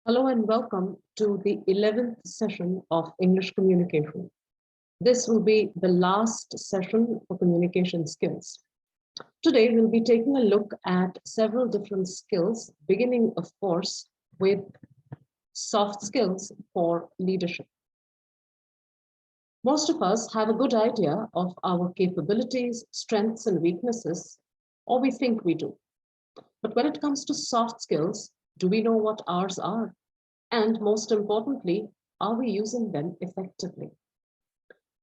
Hello and welcome to the 11th session of English communication. This will be the last session for communication skills. Today, we'll be taking a look at several different skills, beginning, of course, with soft skills for leadership. Most of us have a good idea of our capabilities, strengths, and weaknesses, or we think we do. But when it comes to soft skills, do we know what ours are? And most importantly, are we using them effectively?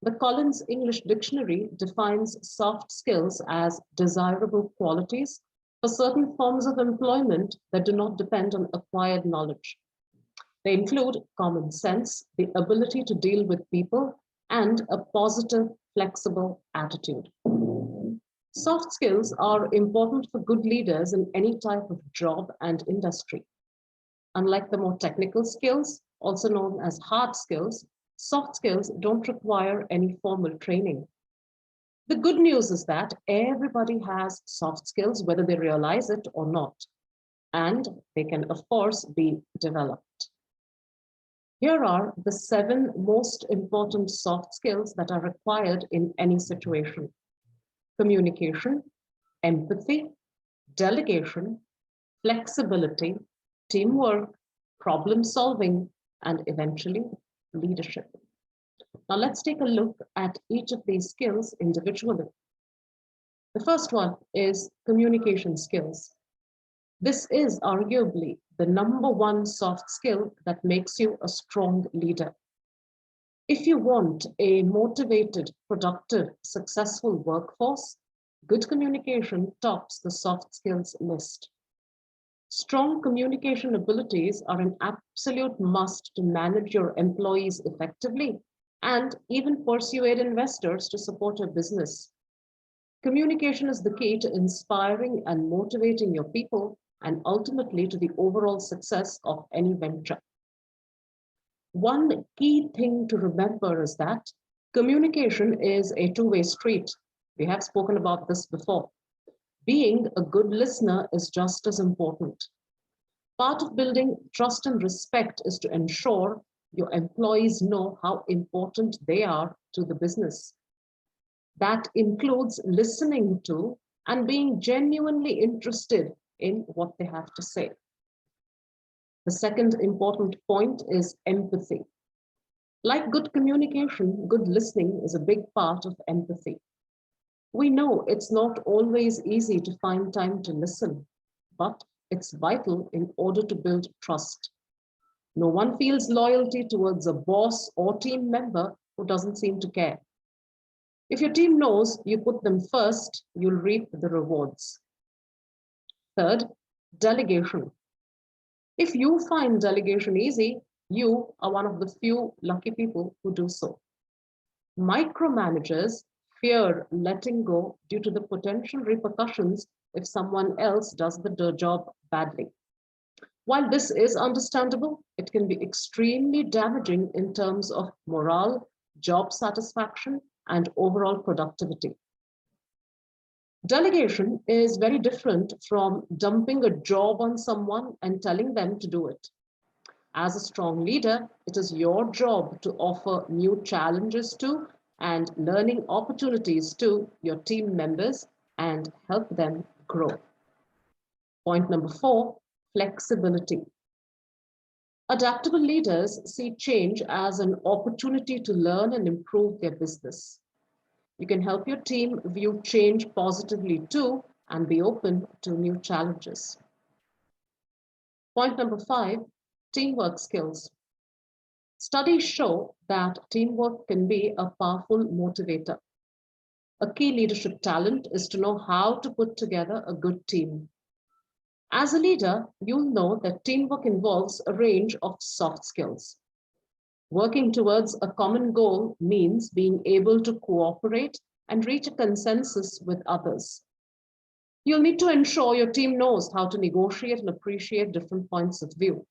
The Collins English Dictionary defines soft skills as desirable qualities for certain forms of employment that do not depend on acquired knowledge. They include common sense, the ability to deal with people, and a positive, flexible attitude. Soft skills are important for good leaders in any type of job and industry. Unlike the more technical skills, also known as hard skills, soft skills don't require any formal training. The good news is that everybody has soft skills, whether they realize it or not, and they can, of course, be developed. Here are the 7 most important soft skills that are required in any situation: communication, empathy, delegation, flexibility, teamwork, problem solving, and eventually leadership. Now let's take a look at each of these skills individually. The first one is communication skills. This is arguably the #1 soft skill that makes you a strong leader. If you want a motivated, productive, successful workforce, good communication tops the soft skills list. Strong communication abilities are an absolute must to manage your employees effectively and even persuade investors to support your business. Communication is the key to inspiring and motivating your people and ultimately to the overall success of any venture. One key thing to remember is that communication is a two-way street. We have spoken about this before. Being a good listener is just as important. Part of building trust and respect is to ensure your employees know how important they are to the business. That includes listening to and being genuinely interested in what they have to say. The second important point is empathy. Like good communication, good listening is a big part of empathy. We know it's not always easy to find time to listen, but it's vital in order to build trust. No one feels loyalty towards a boss or team member who doesn't seem to care. If your team knows you put them first, you'll reap the rewards. Third, delegation. If you find delegation easy, you are one of the few lucky people who do so. Micromanagers fear letting go due to the potential repercussions if someone else does the job badly. While this is understandable, it can be extremely damaging in terms of morale, job satisfaction, and overall productivity. Delegation is very different from dumping a job on someone and telling them to do it. As a strong leader, it is your job to offer new challenges to and learning opportunities to your team members and help them grow. Point number 4, flexibility. Adaptable leaders see change as an opportunity to learn and improve their business. You can help your team view change positively too and be open to new challenges. Point number 5, teamwork skills. Studies show that teamwork can be a powerful motivator. A key leadership talent is to know how to put together a good team. As a leader, you'll know that teamwork involves a range of soft skills. Working towards a common goal means being able to cooperate and reach a consensus with others. You'll need to ensure your team knows how to negotiate and appreciate different points of view.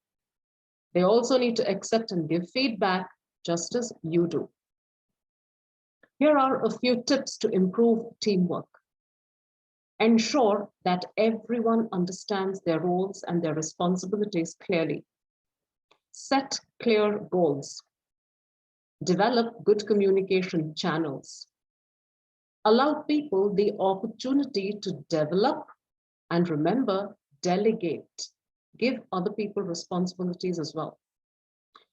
They also need to accept and give feedback just as you do. Here are a few tips to improve teamwork. Ensure that everyone understands their roles and their responsibilities clearly. Set clear goals. Develop good communication channels. Allow people the opportunity to develop, and remember, delegate. Give other people responsibilities as well.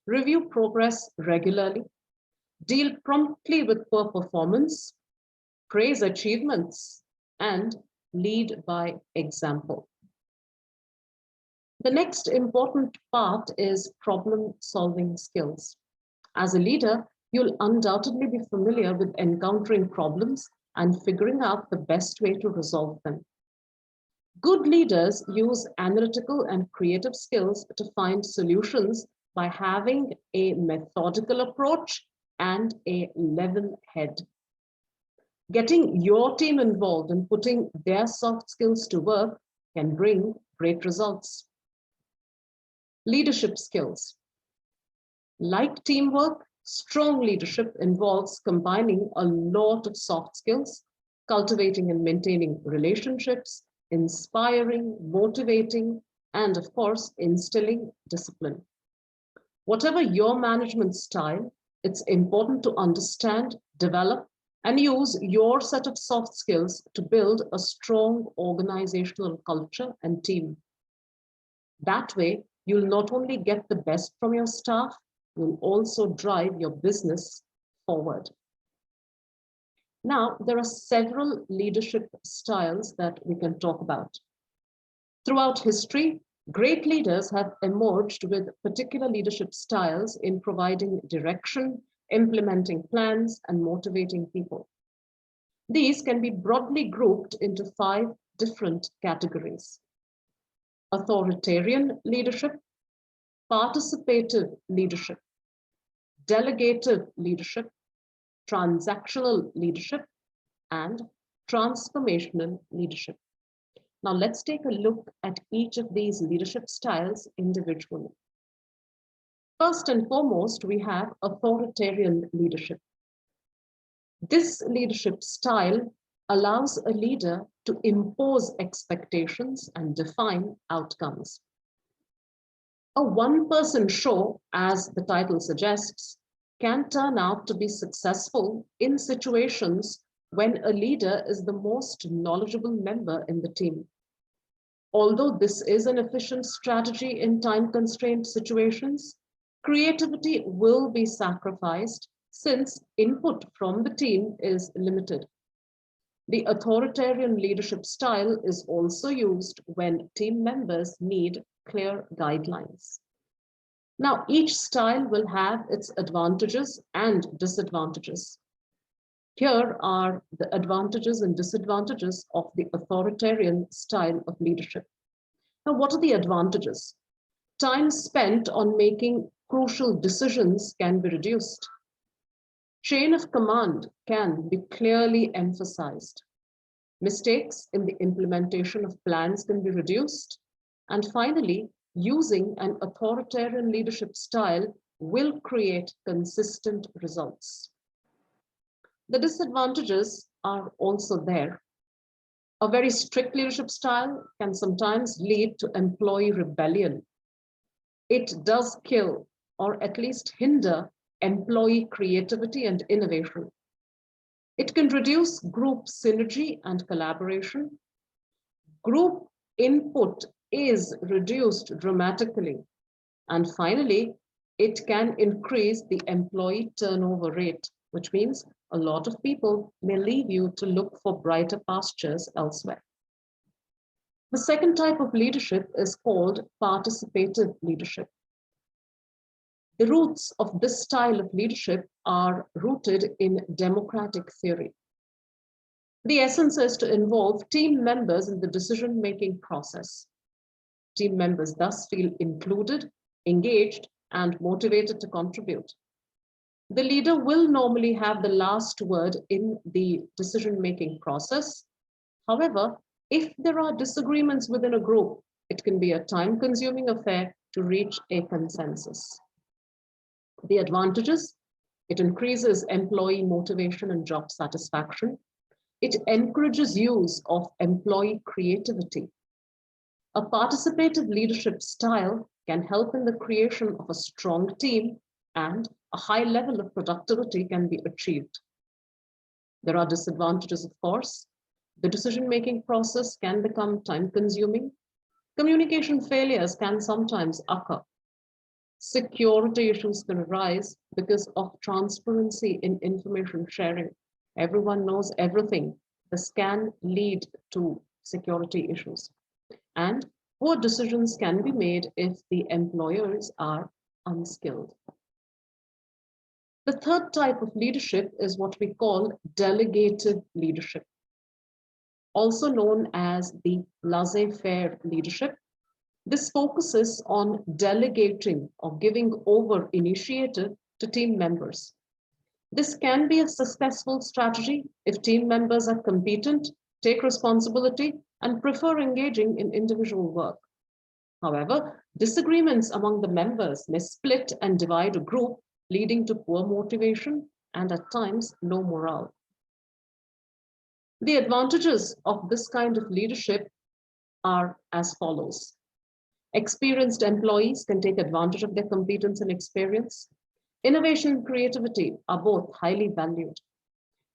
Review progress regularly. Deal promptly with poor performance. Praise achievements, and lead by example. The next important part is problem-solving skills. As a leader, you'll undoubtedly be familiar with encountering problems and figuring out the best way to resolve them. Good leaders use analytical and creative skills to find solutions by having a methodical approach and a level head. Getting your team involved and putting their soft skills to work can bring great results. Leadership skills. Like teamwork, strong leadership involves combining a lot of soft skills, cultivating and maintaining relationships, inspiring, motivating, and of course, instilling discipline. Whatever your management style, it's important to understand, develop, and use your set of soft skills to build a strong organizational culture and team. That way, you'll not only get the best from your staff, you'll also drive your business forward. Now, there are several leadership styles that we can talk about. Throughout history, great leaders have emerged with particular leadership styles in providing direction, implementing plans, and motivating people. These can be broadly grouped into 5 different categories: authoritarian leadership, participative leadership, delegative leadership, transactional leadership, and transformational leadership. Now let's take a look at each of these leadership styles individually. First and foremost, we have authoritarian leadership. This leadership style allows a leader to impose expectations and define outcomes. A one-person show, as the title suggests, can turn out to be successful in situations when a leader is the most knowledgeable member in the team. Although this is an efficient strategy in time-constrained situations, creativity will be sacrificed since input from the team is limited. The authoritarian leadership style is also used when team members need clear guidelines. Now, each style will have its advantages and disadvantages. Here are the advantages and disadvantages of the authoritarian style of leadership. Now, what are the advantages? Time spent on making crucial decisions can be reduced. Chain of command can be clearly emphasized. Mistakes in the implementation of plans can be reduced. And finally, using an authoritarian leadership style will create consistent results. The disadvantages are also there. A very strict leadership style can sometimes lead to employee rebellion. It does kill, or at least hinder, employee creativity and innovation. It can reduce group synergy and collaboration. Group input is reduced dramatically. And finally, it can increase the employee turnover rate, which means a lot of people may leave you to look for brighter pastures elsewhere. The second type of leadership is called participative leadership. The roots of this style of leadership are rooted in democratic theory. The essence is to involve team members in the decision-making process. Team members thus feel included, engaged, and motivated to contribute. The leader will normally have the last word in the decision-making process. However, if there are disagreements within a group, it can be a time-consuming affair to reach a consensus. The advantages: it increases employee motivation and job satisfaction. It encourages use of employee creativity. A participative leadership style can help in the creation of a strong team and a high level of productivity can be achieved. There are disadvantages, of course. The decision-making process can become time-consuming. Communication failures can sometimes occur. Security issues can arise because of transparency in information sharing. Everyone knows everything. This can lead to security issues. And poor decisions can be made if the employers are unskilled. The third type of leadership is what we call delegative leadership, also known as the laissez-faire leadership. This focuses on delegating or giving over initiative to team members. This can be a successful strategy if team members are competent, take responsibility, and prefer engaging in individual work. However, disagreements among the members may split and divide a group, leading to poor motivation and at times low morale. The advantages of this kind of leadership are as follows. Experienced employees can take advantage of their competence and experience. Innovation and creativity are both highly valued.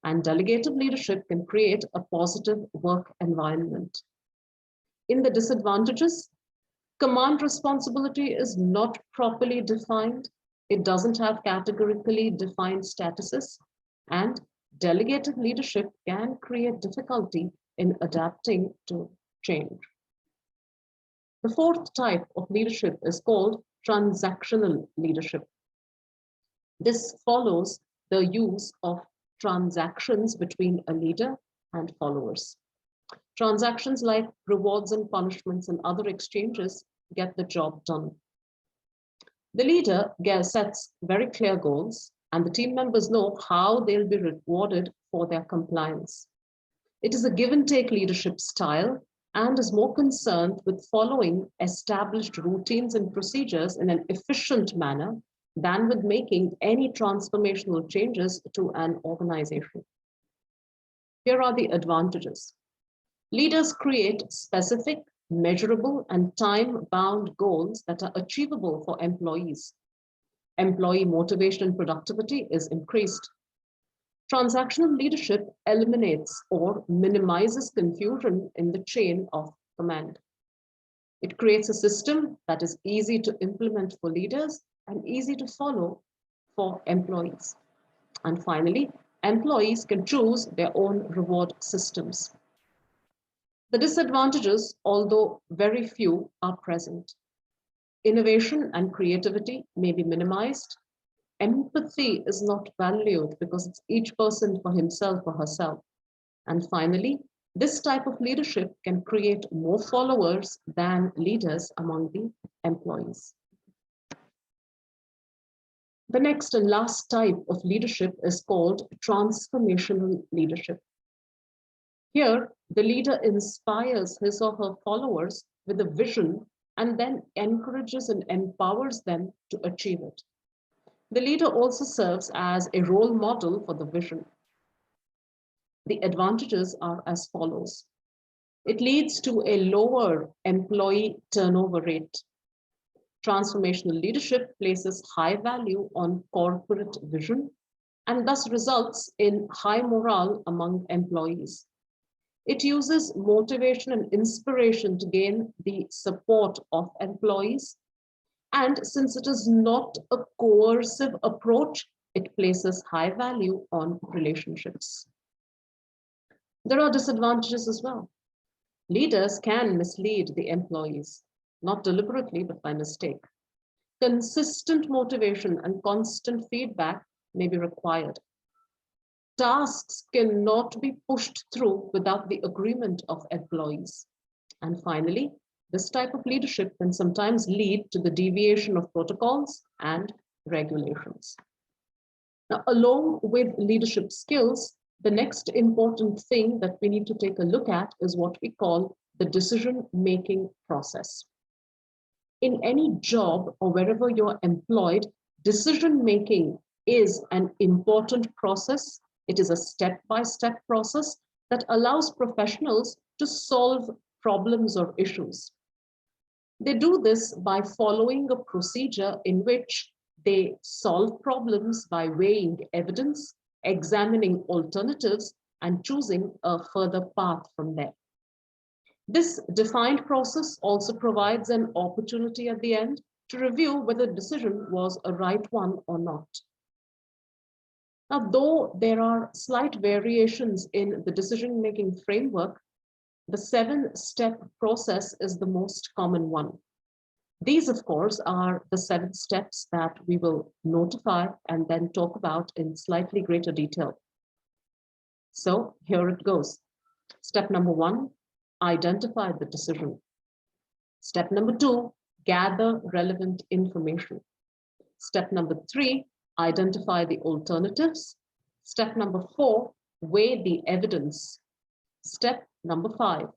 And delegative leadership can create a positive work environment. In the disadvantages, command responsibility is not properly defined. It doesn't have categorically defined statuses, and delegative leadership can create difficulty in adapting to change. The fourth type of leadership is called transactional leadership. This follows the use of transactions between a leader and followers. Transactions like rewards and punishments and other exchanges get the job done. The leader sets very clear goals, and the team members know how they'll be rewarded for their compliance. It is a give and take leadership style and is more concerned with following established routines and procedures in an efficient manner than with making any transformational changes to an organization. Here are the advantages. Leaders create specific, measurable, and time-bound goals that are achievable for employees. Employee motivation and productivity is increased. Transactional leadership eliminates or minimizes confusion in the chain of command. It creates a system that is easy to implement for leaders and easy to follow for employees. And finally, employees can choose their own reward systems. The disadvantages, although very few, are present. Innovation and creativity may be minimized. Empathy is not valued because it's each person for himself or herself. And finally, this type of leadership can create more followers than leaders among the employees. The next and last type of leadership is called transformational leadership. Here, the leader inspires his or her followers with a vision and then encourages and empowers them to achieve it. The leader also serves as a role model for the vision. The advantages are as follows. It leads to a lower employee turnover rate. Transformational leadership places high value on corporate vision and thus results in high morale among employees. It uses motivation and inspiration to gain the support of employees. And since it is not a coercive approach, it places high value on relationships. There are disadvantages as well. Leaders can mislead the employees, not deliberately, but by mistake. Consistent motivation and constant feedback may be required. Tasks cannot be pushed through without the agreement of employees. And finally, this type of leadership can sometimes lead to the deviation of protocols and regulations. Now, along with leadership skills, the next important thing that we need to take a look at is what we call the decision-making process. In any job or wherever you're employed, decision-making is an important process. It is a step-by-step process that allows professionals to solve problems or issues. They do this by following a procedure in which they solve problems by weighing evidence, examining alternatives, and choosing a further path from there. This defined process also provides an opportunity at the end to review whether the decision was a right one or not. Now, though there are slight variations in the decision-making framework, the 7-step process is the most common one. These, of course, are the 7 steps that we will notify and then talk about in slightly greater detail. So here it goes. Step number 1, identify the decision. Step number 2, gather relevant information. Step number 3, identify the alternatives. Step number 4, weigh the evidence. Step number 5,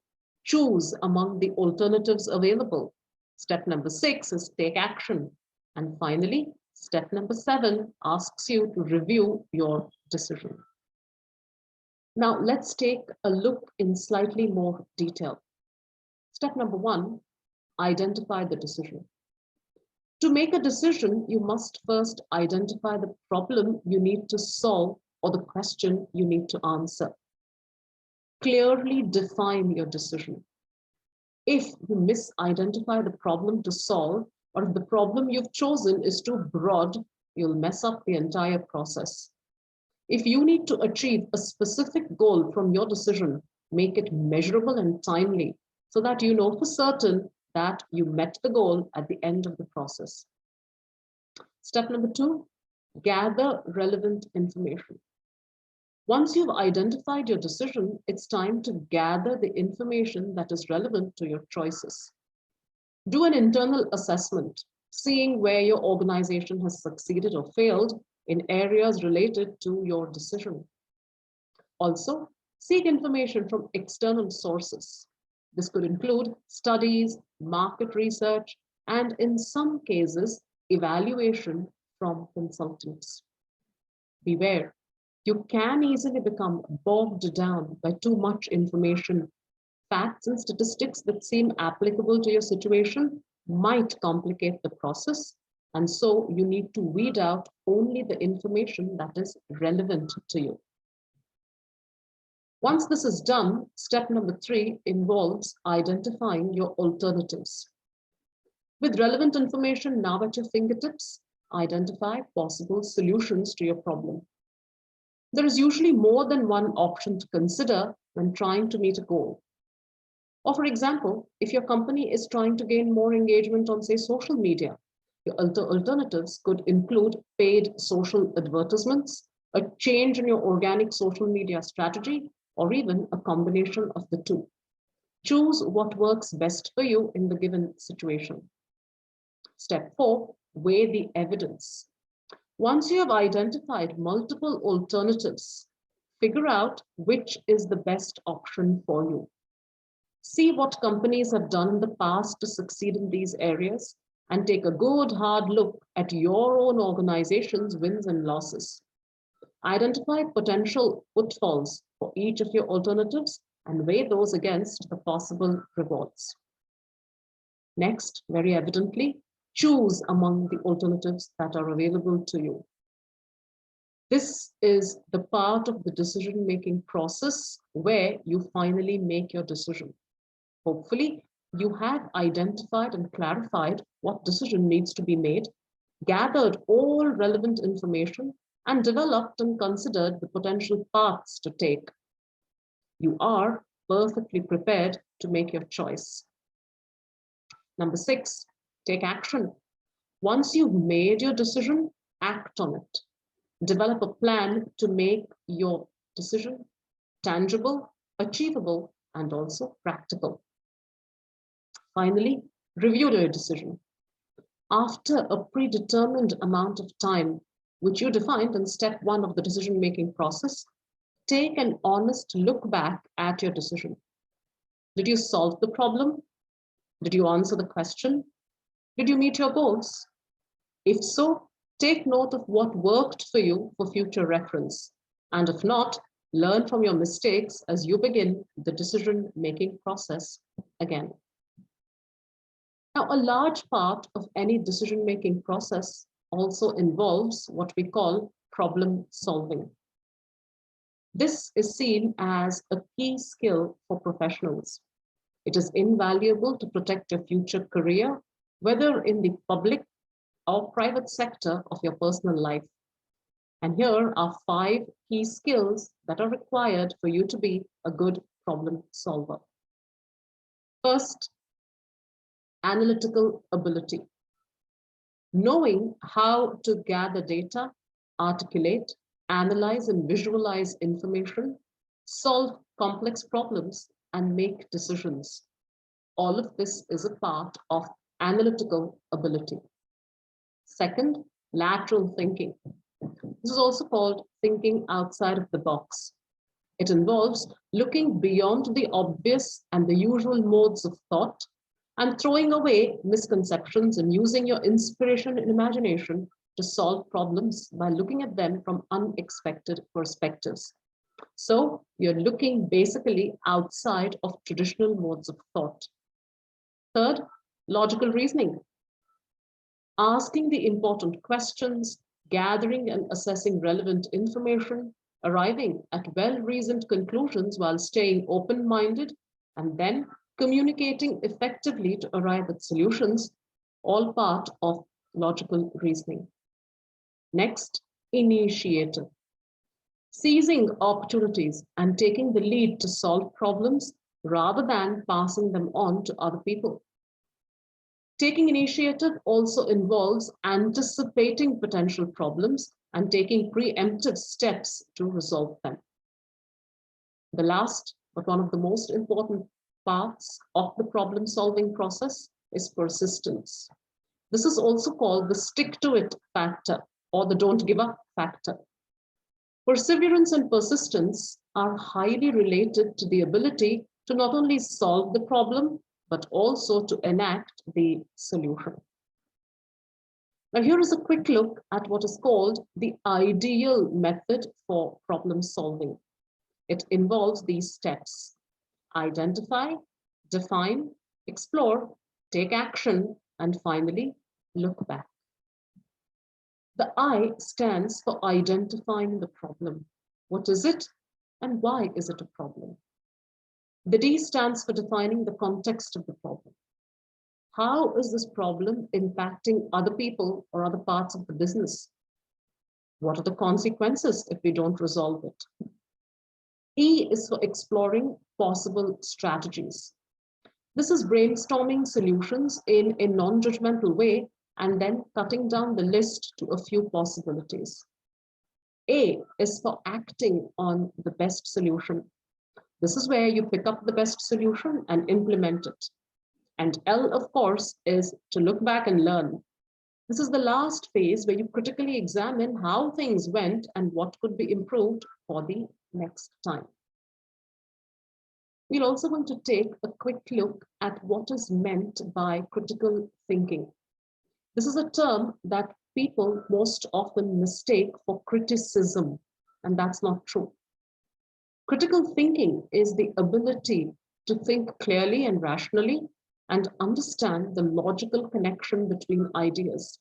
choose among the alternatives available. Step number 6 is take action. And finally, step number 7 asks you to review your decision. Now let's take a look in slightly more detail. Step number 1, identify the decision. To make a decision, you must first identify the problem you need to solve or the question you need to answer. Clearly define your decision. If you misidentify the problem to solve, or if the problem you've chosen is too broad, you'll mess up the entire process. If you need to achieve a specific goal from your decision, make it measurable and timely so that you know for certain that you met the goal at the end of the process. Step number 2, gather relevant information. Once you've identified your decision, it's time to gather the information that is relevant to your choices. Do an internal assessment, seeing where your organization has succeeded or failed in areas related to your decision. Also, seek information from external sources. This could include studies, market research, and in some cases, evaluation from consultants. Beware, you can easily become bogged down by too much information. Facts and statistics that seem applicable to your situation might complicate the process, and so you need to weed out only the information that is relevant to you. Once this is done, step number 3 involves identifying your alternatives. With relevant information now at your fingertips, identify possible solutions to your problem. There is usually more than one option to consider when trying to meet a goal. Or for example, if your company is trying to gain more engagement on, say, social media, your alternatives could include paid social advertisements, a change in your organic social media strategy, or even a combination of the two. Choose what works best for you in the given situation. Step 4, weigh the evidence. Once you have identified multiple alternatives, figure out which is the best option for you. See what companies have done in the past to succeed in these areas and take a good hard look at your own organization's wins and losses. Identify potential pitfalls for each of your alternatives and weigh those against the possible rewards. Next, very evidently, choose among the alternatives that are available to you. This is the part of the decision-making process where you finally make your decision. Hopefully, you have identified and clarified what decision needs to be made, gathered all relevant information, and developed and considered the potential paths to take. You are perfectly prepared to make your choice. Number 6, take action. Once you've made your decision, act on it. Develop a plan to make your decision tangible, achievable, and also practical. Finally, review your decision. After a predetermined amount of time, which you defined in step 1 of the decision-making process, take an honest look back at your decision. Did you solve the problem? Did you answer the question? Did you meet your goals? If so, take note of what worked for you for future reference. And if not, learn from your mistakes as you begin the decision-making process again. Now, a large part of any decision-making process also involves what we call problem solving. This is seen as a key skill for professionals. It is invaluable to protect your future career, whether in the public or private sector of your personal life. And here are 5 key skills that are required for you to be a good problem solver. First, analytical ability. Knowing how to gather data, articulate, analyze and visualize information, solve complex problems, and make decisions. All of this is a part of analytical ability. Second, lateral thinking. This is also called thinking outside of the box. It involves looking beyond the obvious and the usual modes of thought and throwing away misconceptions and using your inspiration and imagination to solve problems by looking at them from unexpected perspectives. So you're looking basically outside of traditional modes of thought. Third, logical reasoning. Asking the important questions, gathering and assessing relevant information, arriving at well-reasoned conclusions while staying open-minded, and then communicating effectively to arrive at solutions, all part of logical reasoning. Next, initiative. Seizing opportunities and taking the lead to solve problems rather than passing them on to other people. Taking initiative also involves anticipating potential problems and taking preemptive steps to resolve them. The last, but one of the most important parts of the problem-solving process is persistence. This is also called the stick-to-it factor or the don't give up factor. Perseverance and persistence are highly related to the ability to not only solve the problem, but also to enact the solution. Now, here is a quick look at what is called the ideal method for problem solving. It involves these steps: identify, define, explore, take action, and finally, look back. The I stands for identifying the problem. What is it and why is it a problem? The D stands for defining the context of the problem. How is this problem impacting other people or other parts of the business? What are the consequences if we don't resolve it? E is for exploring possible strategies. This is brainstorming solutions in a non-judgmental way and then cutting down the list to a few possibilities. A is for acting on the best solution. This is where you pick up the best solution and implement it. And L, of course, is to look back and learn. This is the last phase where you critically examine how things went and what could be improved for the next time. We're also going to take a quick look at what is meant by critical thinking. This is a term that people most often mistake for criticism, and that's not true. Critical thinking is the ability to think clearly and rationally and understand the logical connection between ideas.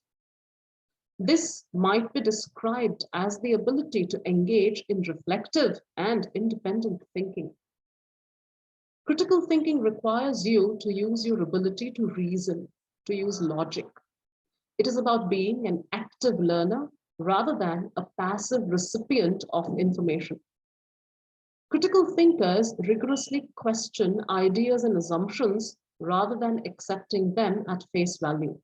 This might be described as the ability to engage in reflective and independent thinking. Critical thinking requires you to use your ability to reason, to use logic. It is about being an active learner rather than a passive recipient of information. Critical thinkers rigorously question ideas and assumptions rather than accepting them at face value.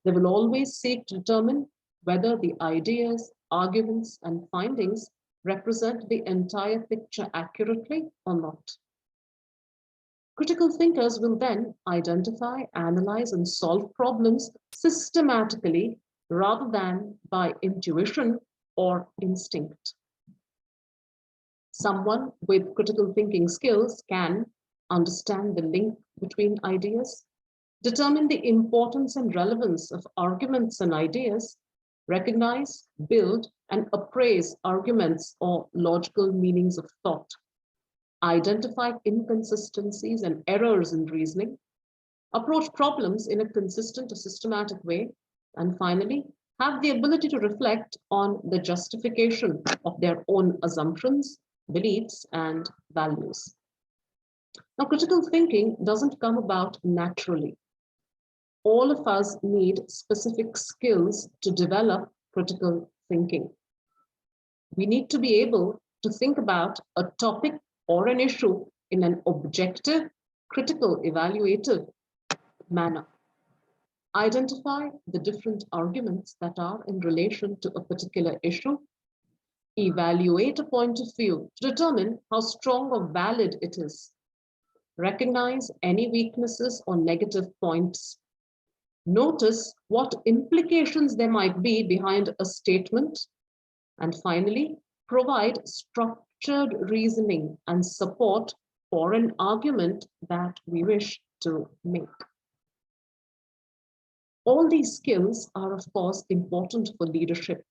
They will always seek to determine whether the ideas, arguments, and findings represent the entire picture accurately or not. Critical thinkers will then identify, analyze, and solve problems systematically rather than by intuition or instinct. Someone with critical thinking skills can understand the link between ideas, determine the importance and relevance of arguments and ideas, recognize, build, and appraise arguments or logical meanings of thought, identify inconsistencies and errors in reasoning, approach problems in a consistent or systematic way, and finally, have the ability to reflect on the justification of their own assumptions, beliefs, and values. Now, critical thinking doesn't come about naturally. All of us need specific skills to develop critical thinking. We need to be able to think about a topic or an issue in an objective, critical, evaluative manner. Identify the different arguments that are in relation to a particular issue. Evaluate a point of view to determine how strong or valid it is. Recognize any weaknesses or negative points. Notice what implications there might be behind a statement. And finally, provide structured reasoning and support for an argument that we wish to make. All these skills are, of course, important for leadership.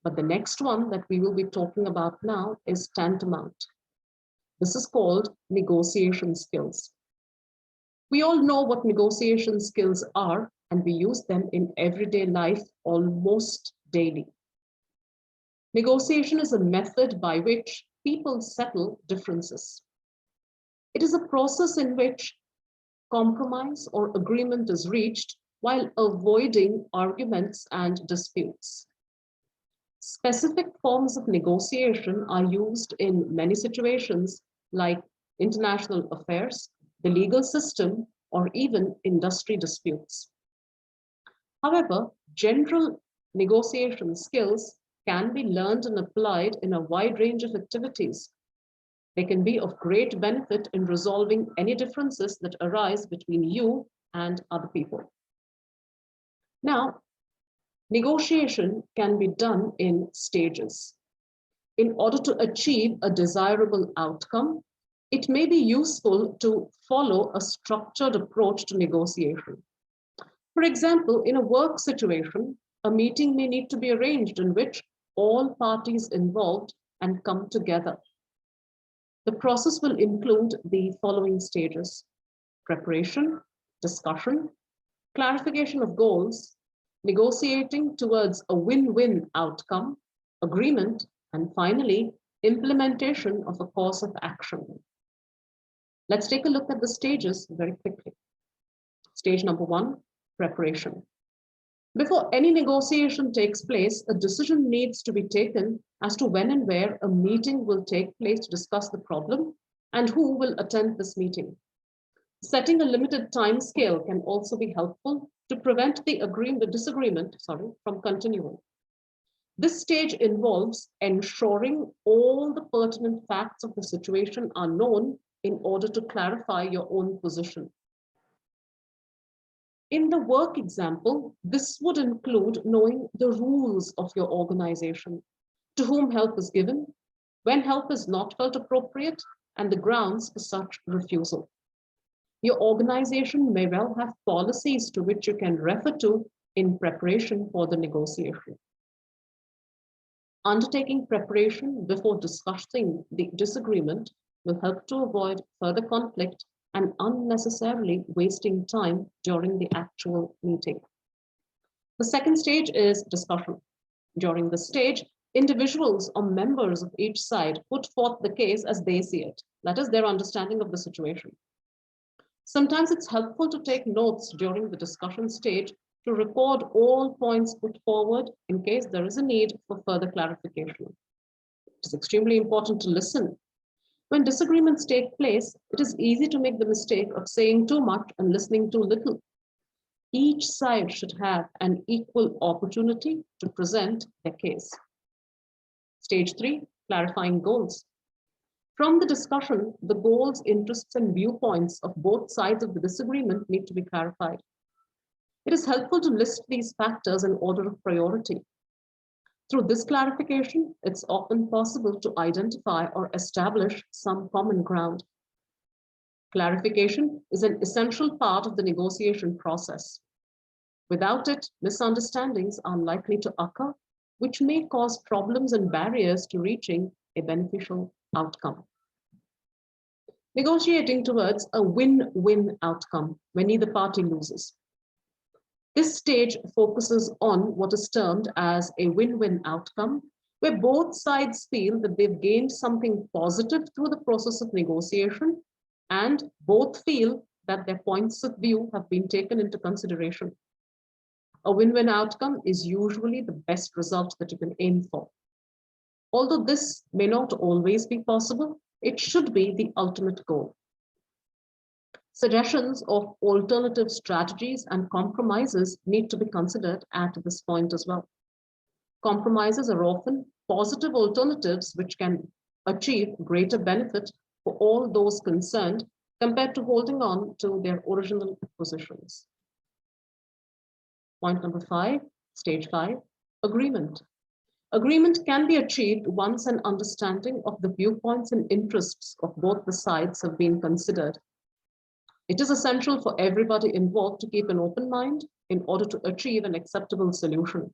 But the next one that we will be talking about now is tantamount. This is called negotiation skills. We all know what negotiation skills are, and we use them in everyday life almost daily. Negotiation is a method by which people settle differences. It is a process in which compromise or agreement is reached while avoiding arguments and disputes. Specific forms of negotiation are used in many situations like international affairs, the legal system, or even industry disputes. However, general negotiation skills can be learned and applied in a wide range of activities. They can be of great benefit in resolving any differences that arise between you and other people. Now, negotiation can be done in stages. In order to achieve a desirable outcome, it may be useful to follow a structured approach to negotiation. For example, in a work situation, a meeting may need to be arranged in which all parties involved and come together. The process will include the following stages: preparation, discussion, clarification of goals, negotiating towards a win-win outcome, agreement, and finally, implementation of a course of action. Let's take a look at the stages very quickly. Stage number one, preparation. Before any negotiation takes place, a decision needs to be taken as to when and where a meeting will take place to discuss the problem and who will attend this meeting. Setting a limited time scale can also be helpful to prevent the disagreement from continuing. This stage involves ensuring all the pertinent facts of the situation are known in order to clarify your own position. In the work example, this would include knowing the rules of your organization, to whom help is given, when help is not felt appropriate, and the grounds for such refusal. Your organization may well have policies to which you can refer to in preparation for the negotiation. Undertaking preparation before discussing the disagreement will help to avoid further conflict and unnecessarily wasting time during the actual meeting. The second stage is discussion. During this stage, individuals or members of each side put forth the case as they see it, that is, their understanding of the situation. Sometimes it's helpful to take notes during the discussion stage to record all points put forward in case there is a need for further clarification. It is extremely important to listen. When disagreements take place, it is easy to make the mistake of saying too much and listening too little. Each side should have an equal opportunity to present their case. Stage three, clarifying goals. From the discussion, the goals, interests, and viewpoints of both sides of the disagreement need to be clarified. It is helpful to list these factors in order of priority. Through this clarification, it's often possible to identify or establish some common ground. Clarification is an essential part of the negotiation process. Without it, misunderstandings are likely to occur, which may cause problems and barriers to reaching a beneficial outcome. negotiating towards a win-win outcome where neither party loses. This stage focuses on what is termed as a win-win outcome, where both sides feel that they've gained something positive through the process of negotiation, and both feel that their points of view have been taken into consideration. A win-win outcome is usually the best result that you can aim for. Although this may not always be possible, it should be the ultimate goal. Suggestions of alternative strategies and compromises need to be considered at this point as well. Compromises are often positive alternatives which can achieve greater benefit for all those concerned compared to holding on to their original positions. Point number 5, stage 5, agreement. Agreement can be achieved once an understanding of the viewpoints and interests of both the sides have been considered. It is essential for everybody involved to keep an open mind in order to achieve an acceptable solution.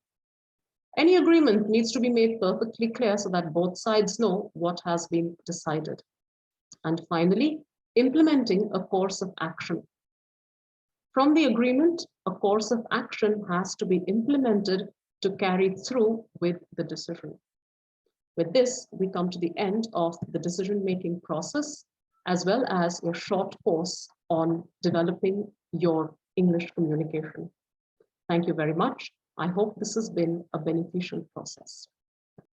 Any agreement needs to be made perfectly clear so that both sides know what has been decided. And finally, implementing a course of action. From the agreement, a course of action has to be implemented to carry through with the decision. With this, we come to the end of the decision-making process, as well as a short course on developing your English communication. Thank you very much. I hope this has been a beneficial process.